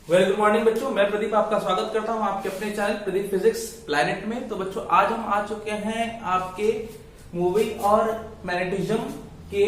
Very good morning बच्चों, मैं प्रदीप आपका स्वागत करता हूं आपके अपने चैनल प्रदीप फिजिक्स प्लैनेट में। तो बच्चों आज हम आ चुके हैं आपके मूवी और मैग्नेटिज्म के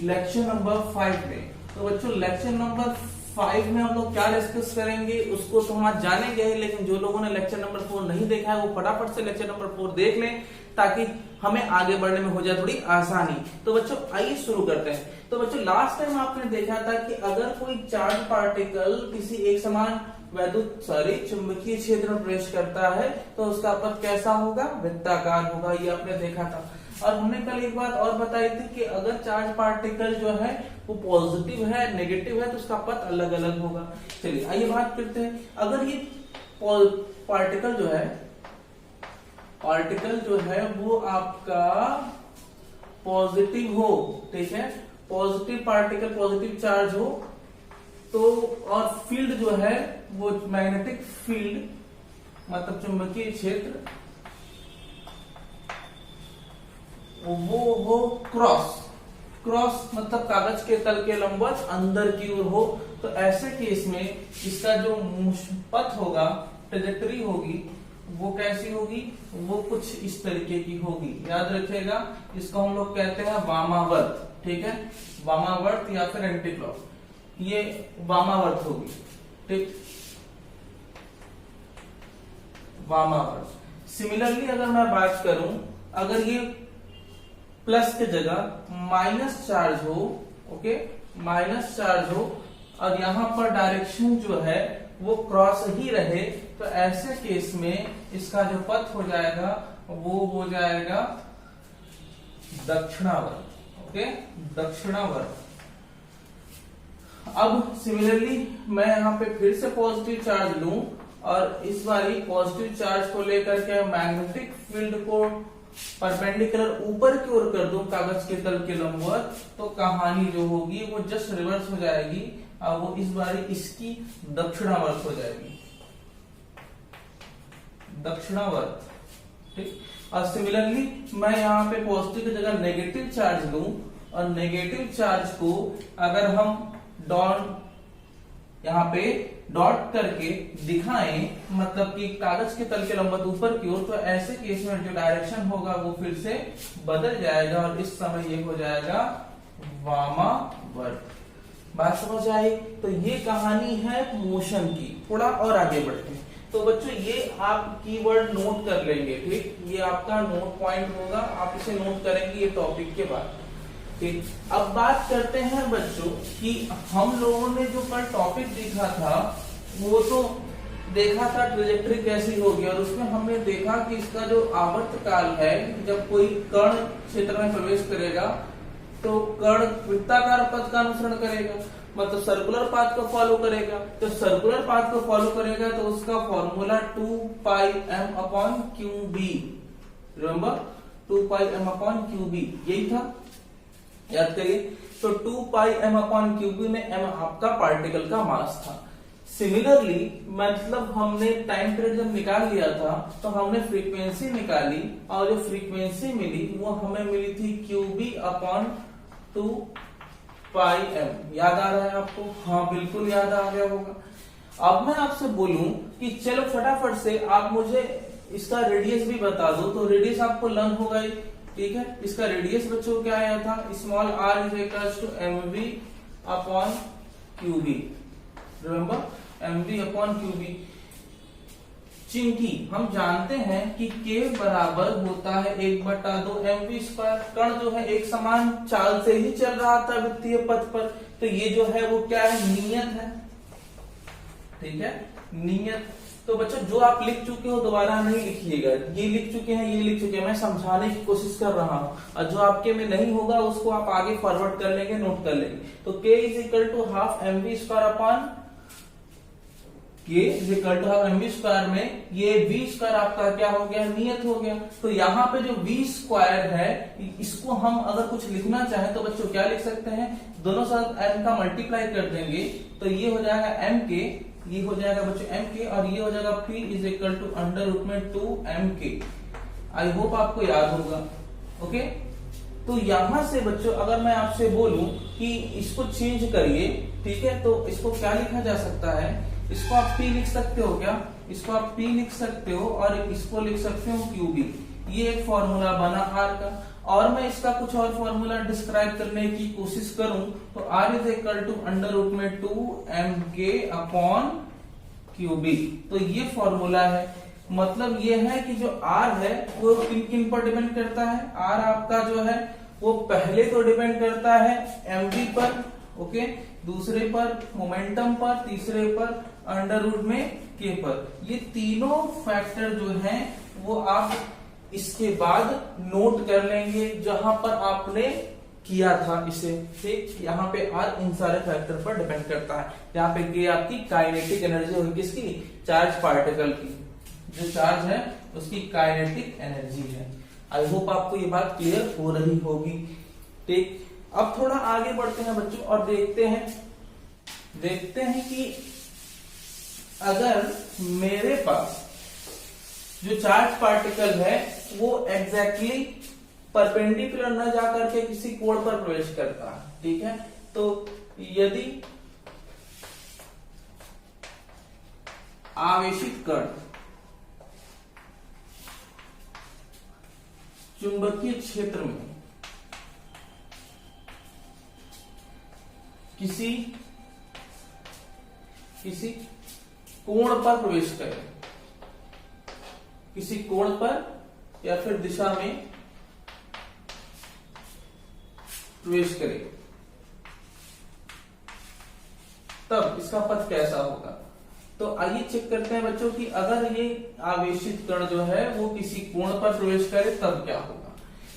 लेक्चर नंबर 5 में। तो बच्चों लेक्चर नंबर 5 में हम लोग क्या डिस्कस करेंगे उसको तो हम आज जानेंगे, लेकिन जो लोगों ने लेक्चर नंबर 4 नहीं देखा है वो फटाफट से लेक्चर नंबर 4 देख लें ताकि हमें आगे बढ़ने में हो जाए थोड़ी आसानी। तो बच्चों आइए शुरू करते हैं। तो बच्चों लास्ट टाइम आपने देखा था कि अगर कोई चार्ज पार्टिकल किसी एक समान चुंबकीय क्षेत्र में प्रवेश करता है तो उसका पथ कैसा होगा, वृत्ताकार होगा। ये आपने देखा था। और हमने कल एक बात और बताई थी कि अगर चार्ज पार्टिकल जो है वो पॉजिटिव है नेगेटिव है तो उसका पथ अलग अलग होगा। चलिए आइए बात करते हैं। अगर ये पार्टिकल जो है वो आपका पॉजिटिव हो, ठीक है, पॉजिटिव पार्टिकल पॉजिटिव चार्ज हो तो, और फील्ड जो है वो मैग्नेटिक फील्ड मतलब चुंबकीय क्षेत्र वो क्रॉस मतलब कागज के तल के लंबवत अंदर की ओर हो, तो ऐसे केस में इसका जो पथ होगा, ट्रेजेक्टरी होगी, वो कैसी होगी, वो कुछ इस तरीके की होगी। याद रखिएगा, इसको हम लोग कहते हैं वामावर्त, ठीक है, वामावर्त या फिर एंटी क्लॉक, ये वामावर्त होगी, ठीक, वामावर्त। सिमिलरली अगर मैं बात करूं, अगर ये प्लस के जगह माइनस चार्ज हो, ओके, माइनस चार्ज हो और यहां पर डायरेक्शन जो है वो क्रॉस ही रहे, तो ऐसे केस में इसका जो पथ हो जाएगा वो हो जाएगा दक्षिणावर्त, ओके, दक्षिणावर्त। अब सिमिलरली मैं यहां पे फिर से पॉजिटिव चार्ज लूं और इस बारी पॉजिटिव चार्ज को लेकर के मैग्नेटिक फील्ड को परपेंडिकुलर ऊपर की ओर कर दूं कागज के तल के लंबवत, तो कहानी जो होगी वो जस्ट रिवर्स हो जाएगी और वो इस बारी इसकी दक्षिणावर्त हो जाएगी, दक्षिणावर्त, ठीक। और सिमिलरली मैं यहाँ पे पॉजिटिव की जगह नेगेटिव चार्ज लूं और नेगेटिव चार्ज को अगर हम यहाँ पे डॉट करके दिखाएं, मतलब कि कागज के तल के लंबवत ऊपर की ओर, तो ऐसे केस में जो डायरेक्शन होगा वो फिर से बदल जाएगा और इस समय ये हो जाएगा वामावर्त। बात समझ आई? तो ये कहानी है मोशन की। थोड़ा और आगे बढ़ते हैं। तो बच्चों ये आप कीवर्ड नोट कर लेंगे, ठीक, ये आपका नोट पॉइंट होगा, आप इसे नोट करेंगे ये टॉपिक के बाद, ठीक। अब बात करते हैं बच्चों कि हम लोगों ने जो कल टॉपिक देखा था वो तो देखा था ट्रेजेक्टरी कैसी होगी, और उसमें हमने देखा कि इसका जो आवर्त काल है, जब कोई कण क्षेत्र में प्रवेश करेगा तो कण वृत्ताकार पथ का अनुसरण करेगा, मतलब सर्कुलर पाथ को फॉलो करेगा। तो सर्कुलर पाथ को फॉलो करेगा तो उसका फॉर्मूला 2πm/qb, रिमेंबर 2πm/qb यही था, याद करिए। तो 2πm/qb में m आपका पार्टिकल का मास था। सिमिलरली मतलब हमने टाइम पीरियड जब निकाल लिया था तो हमने फ्रीक्वेंसी निकाली और जो फ्रीक्वेंसी मिली वो हमें मिली थी qb/2πm। याद आ रहा है आपको? हाँ बिल्कुल याद आ गया होगा। अब मैं आपसे बोलूं कि चलो फटाफट से आप मुझे इसका रेडियस भी बता दो, तो रेडियस आपको लर्न होगा ही, ठीक है। इसका रेडियस बच्चों क्या आया था, small r mv/qb, remember mv/qb। Chinki हम जानते हैं कि k बराबर होता है 1/2 mv²। कण जो है एक समान चाल से ही चल रहा था वृत्तीय पथ पर, तो ये जो है वो क्या है, नियत है, ठीक है, नियत। तो बच्चों जो आप लिख चुके हो दोबारा नहीं लिखिएगा, ये लिख चुके हैं, ये लिख चुके हैं, मैं समझाने की कोशिश कर रहा हूं, और जो आपके में नहीं होगा उसको आप आगे फॉरवर्ड कर लेंगे, नोट कर लेंगे। तो k = ½ mv²/, k = mv² में ये v² आपका क्या हो गया, नियत हो गया। तो यहाँ पे जो v² है इसको हम अगर कुछ लिखना चाहें तो बच्चों क्या लिख सकते हैं, दोनों साथ m का मल्टीप्लाई कर देंगे तो ये हो जाएगा mk, ये हो जाएगा बच्चों mk, और ये हो जाएगा p = √2mk। आई होप आपको याद होगा, ओके। तो यहां से बच्चों अगर मैं आपसे बोलूं कि इसको चेंज करिए, ठीक है, तो इसको क्या लिखा जा सकता है, इसको आप P लिख सकते हो क्या, इसको आप P लिख सकते हो और इसको लिख सकते हो QB। ये एक फॉर्मूला बना R का। और मैं इसका कुछ और फॉर्मूला डिस्क्राइब करने की कोशिश करूं तो R is equal to under root में 2mk अपॉन QB। तो ये फॉर्मूला है। मतलब ये है कि जो R है वो किन किन पर डिपेंड करता है। R आपका जो है वो पहले तो डिपेंड करता है mv पर, ओके, दूसरे पर मोमेंटम पर, तीसरे पर अंडर रूट में k पर। ये तीनों फैक्टर जो हैं वो आप इसके बाद नोट कर लेंगे जहां पर आपने किया था इसे, ठीक। यहाँ पे R इन सारे फैक्टर पर डिपेंड करता है। यहाँ पे k आपकी काइनेटिक एनर्जी होगी, किसकी, चार्ज पार्टिकल की, जो चार्ज है उसकी काइनेटिक एनर्जी है। आई होप आपको ये बात क्लियर हो रही होगी, ठीक। अब थोड़ा आगे बढ़ते हैं बच्चों और देखते हैं कि अगर मेरे पास जो चार्ज पार्टिकल है वो एग्जैक्टली परपेंडिकुलर न जाकर के किसी कोण पर प्रवेश करता है, ठीक है। तो यदि आवेशित कण चुंबकीय क्षेत्र में किसी कोण पर प्रवेश करे, किसी कोण पर या फिर दिशा में प्रवेश करे, तब इसका पथ कैसा होगा। तो आइए चेक करते हैं बच्चों कि अगर ये आवेशित कण जो है वो किसी कोण पर प्रवेश करे तब क्या होगा।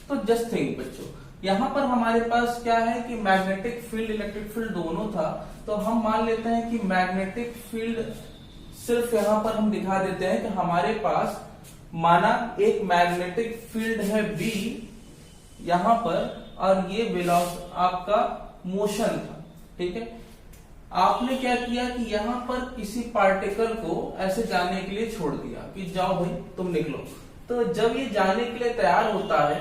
तो जस्ट थिंक बच्चों, यहां पर हमारे पास क्या है कि मैग्नेटिक फील्ड इलेक्ट्रिक फील्ड दोनों था। तो हम मान लेते हैं कि मैग्नेटिक फील्ड सिर्फ यहां पर हम दिखा देते हैं कि हमारे पास माना एक मैग्नेटिक फील्ड है B यहां पर, और ये वेलोसिटी आपका मोशन था, ठीक है। आपने क्या किया कि यहां पर किसी पार्टिकल को ऐसे जाने के लिए छोड़ दिया कि जाओ भाई तुम निकलो। तो जब ये जाने के लिए तैयार होता है,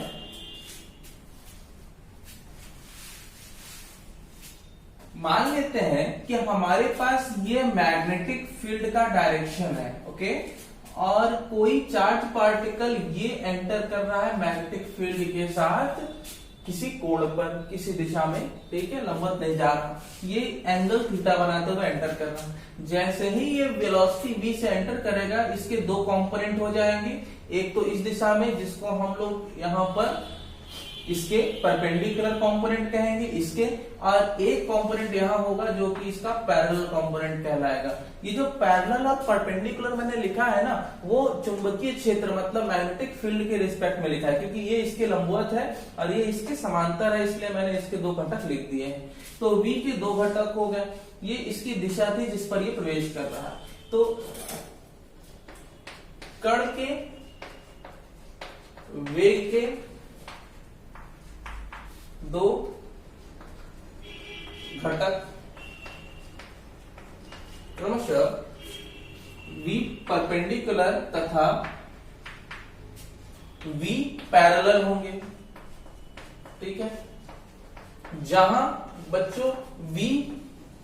मान लेते हैं कि हमारे पास ये मैग्नेटिक फील्ड का डायरेक्शन है, ओके, और कोई चार्ज पार्टिकल ये एंटर कर रहा है मैग्नेटिक फील्ड के साथ किसी कोण पर, किसी दिशा में, ठीक है, लंबवत नहीं जा रहा, ये एंगल थीटा बनाते हुए एंटर कर रहा है। जैसे ही ये वेलोसिटी v से एंटर करेगा, इसके दो कंपोनेंट हो जाएंगे, एक तो इस दिशा में जिसको हम लोग यहाँ पर इसके परपेंडिकुलर कंपोनेंट कहेंगे इसके, और एक कंपोनेंट यहाँ होगा जो कि इसका पैरेलल कंपोनेंट कहलाएगा। ये जो पैरेलल और परपेंडिकुलर मैंने लिखा है ना, वो चुंबकीय क्षेत्र मतलब मैग्नेटिक फील्ड के रिस्पेक्ट में लिखा है, क्योंकि ये इसके लंबवत है और ये इसके समांतर है, इसलिए मैंने इसके दो घटक लिख दिए हैं। तो v के दो घटक हो गए, ये इसकी दिशा थी जिस पर ये प्रवेश कर रहा है। तो कण के वेग के दो घटक क्रमशः v परपेंडिकुलर तथा v पैरेलल होंगे, ठीक है। जहां बच्चों v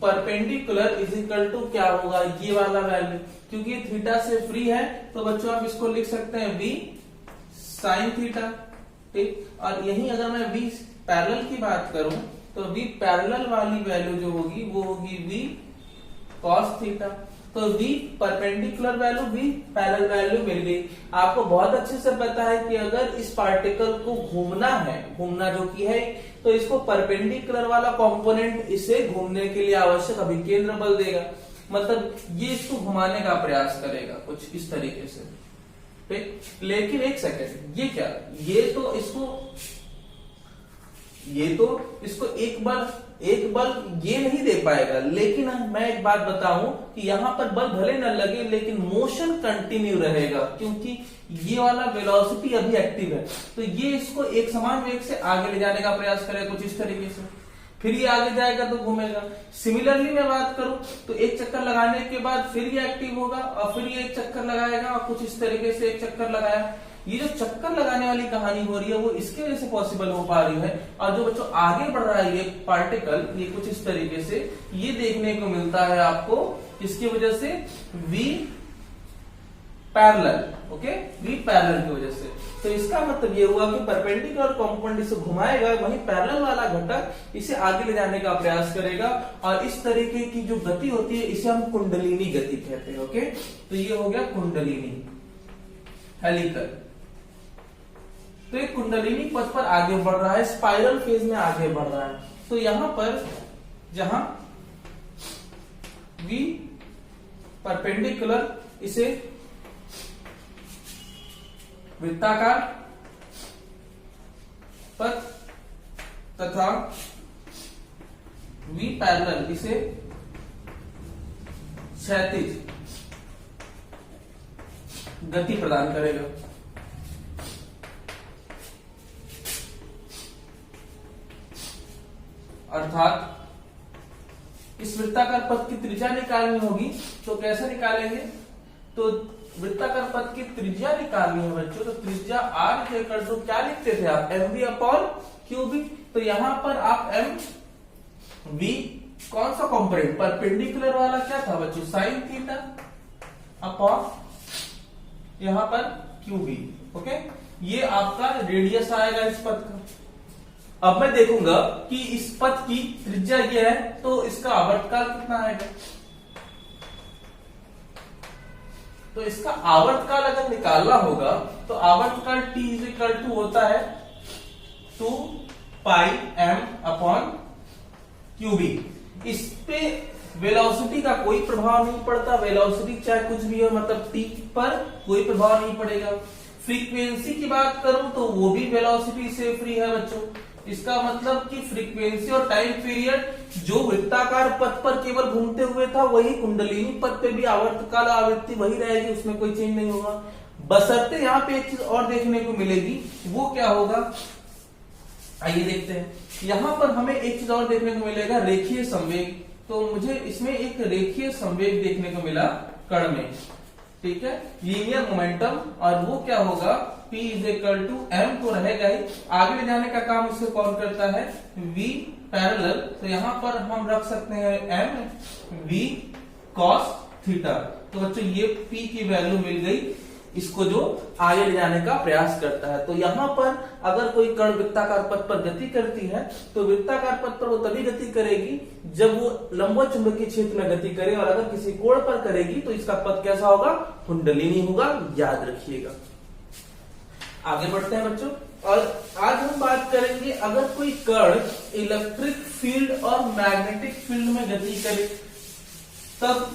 perpendicular is equal to क्या होगा, ये वाला वैल्यू, क्योंकि ये थीटा से फ्री है तो बच्चों आप इसको लिख सकते हैं v साइन थीटा, ठीक। और यही अगर मैं v पैरेलल की बात करूं तो v पैरेलल वाली वैल्यू जो होगी वो होगी v cos थीटा। तो v perpendicular value, v parallel value मिल गई। आपको बहुत अच्छे से पता है कि अगर इस पार्टिकल को घूमना जो कि है, तो इसको परपेंडिकुलर वाला कंपोनेंट इसे घूमने के लिए आवश्यक अभिकेंद्र बल देगा, मतलब ये इसको घुमाने का प्रयास करेगा कुछ इस तरीके से, ठीक। लेकिन एक सेकेंड, ये क्या, ये तो इसको एक बल ये नहीं दे पाएगा। लेकिन मैं एक बात बताऊं कि यहां पर बल भले न लगे लेकिन मोशन कंटिन्यू रहेगा, क्योंकि ये वाला वेलोसिटी अभी एक्टिव है, तो ये इसको एक समान वेग से आगे ले जाने का प्रयास करेगा कुछ इस तरीके से, फिर ये आगे जाएगा तो घूमेगा। सिमिलरली मैं बात करूं तो एक चक्कर लगाने के बाद फिर ये एक्टिव होगा और फिर ये एक चक्कर लगाएगा और कुछ इस तरीके से एक चक्कर लगाया। ये जो चक्कर लगाने वाली कहानी हो रही है वो इसके वजह से पॉसिबल हो पा रही है। और जो बच्चों आगे बढ़ रहा है ये पार्टिकल, ये कुछ इस तरीके से ये देखने को मिलता है आपको इसकी वजह से V parallel, okay, V parallel की वजह से। तो इसका मतलब ये हुआ कि परपेंडिकुलर कंपोनेंट इसे घुमाएगा, वहीं पैरेलल वाला घटक इसे आगे ले जाने का प्रयास करेगा, और इस तरीके की जो गति होती है इसे हम कुंडलिनी गति कहते हैं। ओके, तो ये हो गया कुंडलिनी हेलिकल। तो एक कुंडलिनी पथ पर आगे बढ़ रहा है, स्पाइरल फेज में आगे बढ़ रहा है। तो यहां पर जहां V परपेंडिकुलर, इसे वृत्ताकार पथ तथा V पैरेलल इसे क्षैतिज गति प्रदान करेगा। अर्थात इस वृत्ताकार पथ की त्रिज्या निकालनी होगी, तो कैसे निकालेंगे? तो वृत्ताकार पथ की त्रिज्या निकालनी है बच्चों, तो त्रिज्या r इक्वल टू क्या लिखते थे आप? mv upon QB. तो यहां पर आप mv कौन सा कॉम्पोनेंट, परपेंडिकुलर वाला क्या था बच्चों? साइन थीटा अपॉन यहां पर क्यूबी। ओके, ये आपका रेडियस आएगा इस पथ का। अब मैं देखूंगा कि इस पथ की त्रिज्या ये है, तो इसका आवर्तकाल कितना आएगा? तो इसका आवर्तकाल अगर निकालना होगा तो आवर्तकाल t इज इक्वल टू होता है 2 पाई m अपॉन क्यूबी। इस पे वेलोसिटी का कोई प्रभाव नहीं पड़ता, वेलोसिटी चाहे कुछ भी हो, मतलब t पर कोई प्रभाव नहीं पड़ेगा। फ्रीक्वेंसी की बात करूं तो वो भी वेलोसिटी से फ्री है बच्चों। इसका मतलब कि फ्रीक्वेंसी और टाइम पीरियड जो वृत्ताकार पथ पर केवल घूमते हुए था, वही कुंडलिनी पथ पे भी आवर्तकाल आवृत्ति वही रहेगी, उसमें कोई चेंज नहीं होगा। बशर्ते यहाँ पे एक चीज और देखने को मिलेगी, वो क्या होगा? आइए देखते हैं। यहाँ पर हमें एक चीज और देखने को मिलेगा, रेखीय संवेग। तो मुझे इसमें एक रेखीय संवेग देखने को मिला कण में, ठीक है, लीनियर मोमेंटम, और वो क्या होगा? P is equal to M तो रहेगा ही, आगे ले जाने का काम इससे कौन करता है? V parallel. तो यहां पर हम रख सकते हैं M V cos थीटा। तो बच्चों ये P की वैल्यू मिल गई इसको, जो आगे ले जाने का प्रयास करता है। तो यहां पर अगर कोई कण वृत्ताकार पथ पर गति करती है, तो वृत्ताकार पथ पर वो तभी गति करेगी जब वो लंबवत चुंबकीय क्षेत्र में गति करे, और अगर किसी कोण पर करेगी तो इसका पथ कैसा होगा? कुंडलिनी होगा, याद रखिएगा। आगे बढ़ते हैं बच्चों, और आज हम बात करेंगे अगर कोई कण इलेक्ट्रिक फील्ड और मैग्नेटिक फील्ड में गति करे तब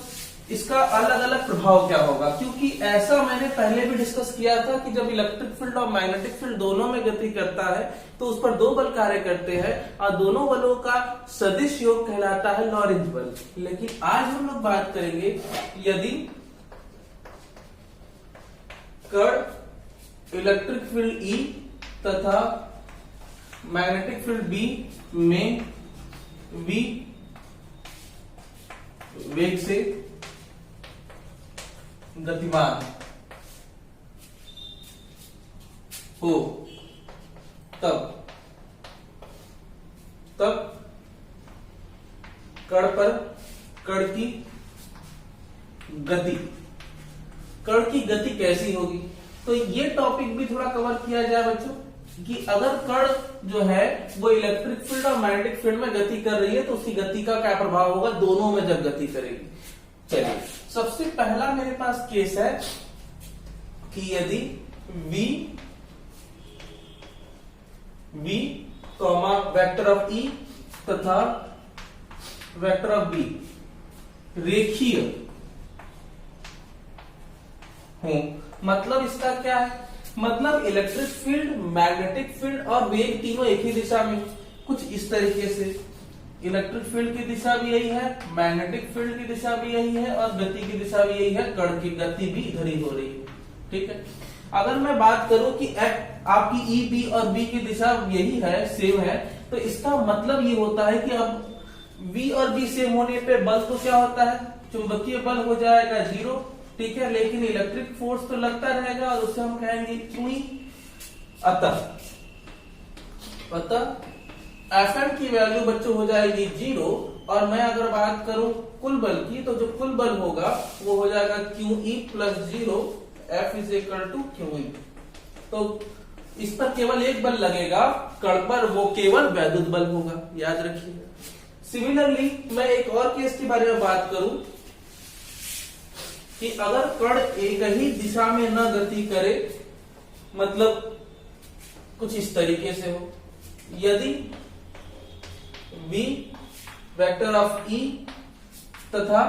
इसका अलग अलग प्रभाव क्या होगा। क्योंकि ऐसा मैंने पहले भी डिस्कस किया था कि जब इलेक्ट्रिक फील्ड और मैग्नेटिक फील्ड दोनों में गति करता है तो उस पर दो बल कार्य करते हैं, और दोनों बलों का सदिश योग कहलाता है लॉरेंज बल। लेकिन आज हम लोग बात करेंगे यदि कण इलेक्ट्रिक फील्ड E तथा मैग्नेटिक फील्ड B में V वेग से गतिमान हो, तब कण पर कण की गति कैसी होगी। तो ये टॉपिक भी थोड़ा कवर किया जाए बच्चों, कि अगर कण जो है वो इलेक्ट्रिक फील्ड और मैग्नेटिक फील्ड में गति कर रही है तो उसकी गति का क्या प्रभाव होगा दोनों में जब गति करेगी। चलिए, सबसे पहला मेरे पास केस है कि यदि V वेक्टर ऑफ E तथा वेक्टर ऑफ B रेखीय हो, मतलब इसका क्या है? मतलब इलेक्ट्रिक फील्ड, मैग्नेटिक फील्ड और वेग तीनों एक ही दिशा में, कुछ इस तरीके से। इलेक्ट्रिक फील्ड की दिशा भी यही है, मैग्नेटिक फील्ड की दिशा भी यही है, और गति की दिशा भी यही है, कण की गति भी इधर ही हो रही है। ठीक है, अगर मैं बात करूं कि आपकी E, B और B की दिशा यही है, सेम है, तो इसका मतलब ये होता है कि अब V और B सेम होने पे बल तो क्या होता है? चुंबकीय बल हो जाएगा 0, ठीक है, लेकिन इलेक्ट्रिक फोर्स तो लगता रहेगा, और उससे हम कहेंगे Q। अतः Fn की वैल्यू बच्चों हो जाएगी 0, और मैं अगर बात करूं कुल बल की, तो जो कुल बल होगा वो हो जाएगा QE plus 0 F is equal to QE। तो इस पर केवल एक बल लगेगा कण पर, वो केवल वैद्युत बल होगा, याद रखिएगा। सिमिलरली मैं एक और केस के बारे में बात करूं कि अगर कण एक ही दिशा में न गति करे, मतलब कुछ इस तरीके से हो, यदि v वेक्टर ऑफ E तथा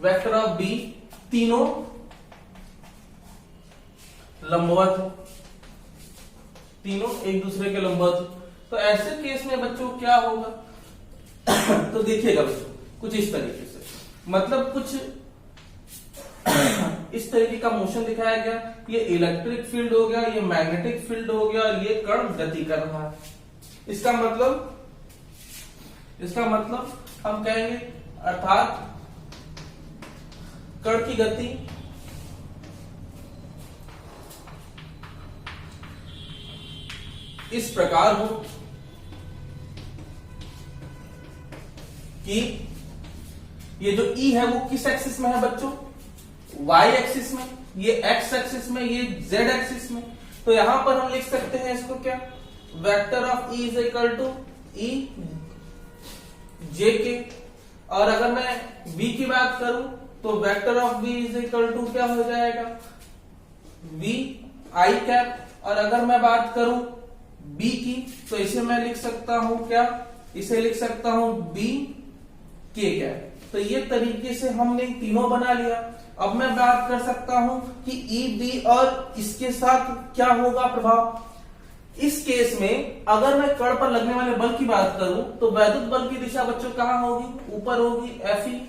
वेक्टर ऑफ B तीनों लंबवत हो, तीनों एक दूसरे के लंबवत हो, तो ऐसे केस में बच्चों क्या होगा? तो देखिएगा बच्चों, कुछ इस तरीके से, मतलब कुछ इस तरीके का मोशन दिखाया गया। ये इलेक्ट्रिक फील्ड हो गया, ये मैग्नेटिक फील्ड हो गया, और ये कण गति कर रहा है। इसका मतलब हम कहेंगे, अर्थात कण की गति इस प्रकार हो कि ये जो E है वो किस एक्सिस में है बच्चों? Y एक्सिस में, ये X एक्सिस में, ये Z एक्सिस में। तो यहां पर हम लिख सकते हैं इसको क्या? Vector of E is equal to E J के, और अगर मैं V की बात करूं तो vector of V is equal to क्या हो जाएगा? V I cap. और अगर मैं बात करूं B की, तो इसे मैं लिख सकता हूं क्या? इसे लिख सकता हूं B K कैप। तो ये तरीके से हमने तीनों बना लिया। अब मैं बात कर सकता हूं कि E B और इसके साथ क्या होगा प्रभाव। इस केस में अगर मैं कण पर लगने वाले बल की बात करूं तो वैद्युत बल की दिशा बच्चों कहां होगी? ऊपर होगी, Fe।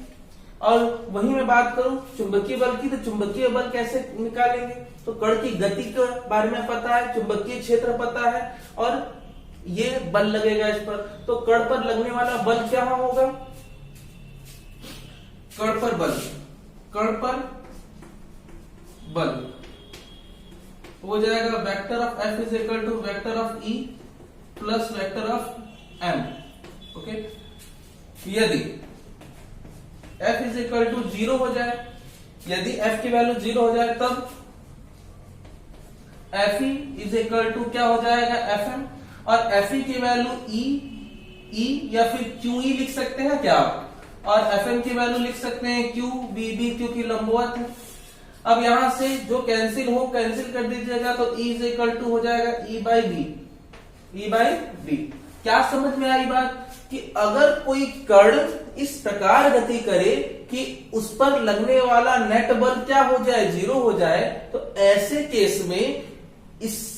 और वहीं मैं बात करूं चुंबकीय बल की, तो चुंबकीय बल कैसे निकालेंगे? तो कण की गति के बारे में पता है, चुंबकीय क्षेत्र पता है, और ये बल लगेगा इस पर। तो कण पर लगने वाला बल क्या होगा? कण पर बल हो जाएगा vector of F is equal to vector of E plus vector of M। Okay, यदि F इज इक्वल टू 0 हो जाए, यदि F की वैल्यू 0 हो जाए, तब Fe इज इक्वल टू क्या हो जाएगा? Fm। और Fe की वैल्यू E या फिर QE लिख सकते हैं क्या आप? और Fm की वैल्यू लिख सकते हैं QBB, क्योंकि लंबवत है। अब यहां से जो कैंसिल कर दीजिएगा, तो E इज इक्वल टू हो जाएगा E बाई बी। क्या समझ में आई बात? कि अगर कोई कण इस प्रकार गति करे कि उस पर लगने वाला नेट बल क्या हो जाए? 0 हो जाए, तो ऐसे केस में इस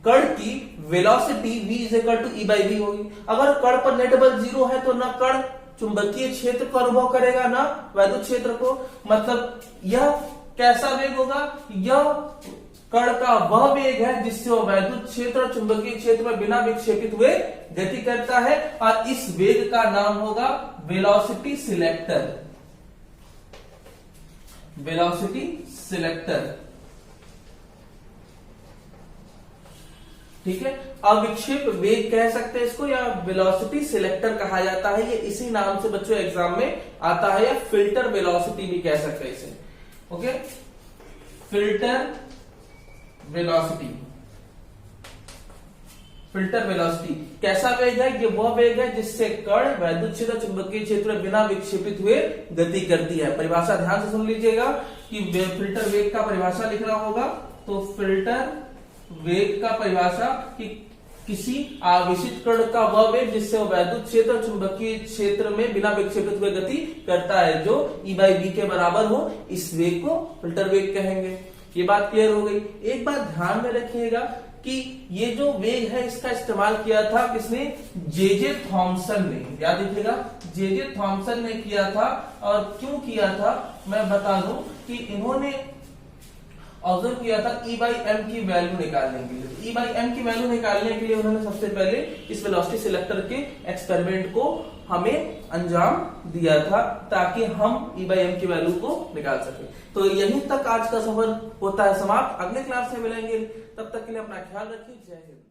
कण की velocity v is equal to E by B होगी। अगर कण पर नेट बल 0 है तो ना कण चुंबकीय क्षेत्र को अनुभव करेगा, ना वैद्युत क्षेत्र को। मतलब यह कैसा वेग होगा? यह कण का वह वेग है जिससे वह वैद्युत क्षेत्र और चुंबकीय क्षेत्र में बिना विक्षेपित हुए गति करता है, और इस वेग का नाम होगा वेलोसिटी सिलेक्टर। ठीक है, अविक्षेप वेग कह सकते हैं इसको, या वेलोसिटी सिलेक्टर कहा जाता है। ये इसी नाम से बच्चों एग्जाम में आता है, या फिल्टर वेलोसिटी भी कह सकते हैं इसे। ओके, फिल्टर वेलोसिटी कैसा वेग है? ये वह वेग है जिससे कण वैद्युत क्षेत्र चुंबकीय क्षेत्र में बिना विक्षेपित हुए गति करती है। परिभाषा ध्यान से सुन लीजिएगा कि फिल्टर वेग का परिभाषा लिखना होगा। तो फिल्टर वेग का परिभाषा कि किसी आवेशित कण का वह वेग जिससे वह वैद्युत क्षेत्र और चुंबकीय क्षेत्र में बिना विक्षेपित हुए गति करता है, जो E बाई बी के बराबर हो, इस वेग को फिल्टर वेग कहेंगे। ये बात क्लियर हो गई। एक बात ध्यान में रखिएगा कि ये जो वेग है इसका इस्तेमाल किया था किसने? जे थॉमसन ने। याद रखिएगा, जे थॉमसन ने किया था। और क्यों किया था मैं बता दूं कि इन्होंने ऑब्जर्व किया था E बाई एम की वैल्यू निकालने के लिए। E बाई एम की वैल्यू निकालने के लिए उन्होंने सबसे पहले इस वेलोसिटी सिलेक्टर के एक्सपेरिमेंट को हमें अंजाम दिया था, ताकि हम E बाई एम की वैल्यू को निकाल सके। तो यहीं तक आज का सफर होता है समाप्त। अगले क्लास में मिलेंगे, तब तक के लिए अपना ख्याल रखिए। जय हिंद।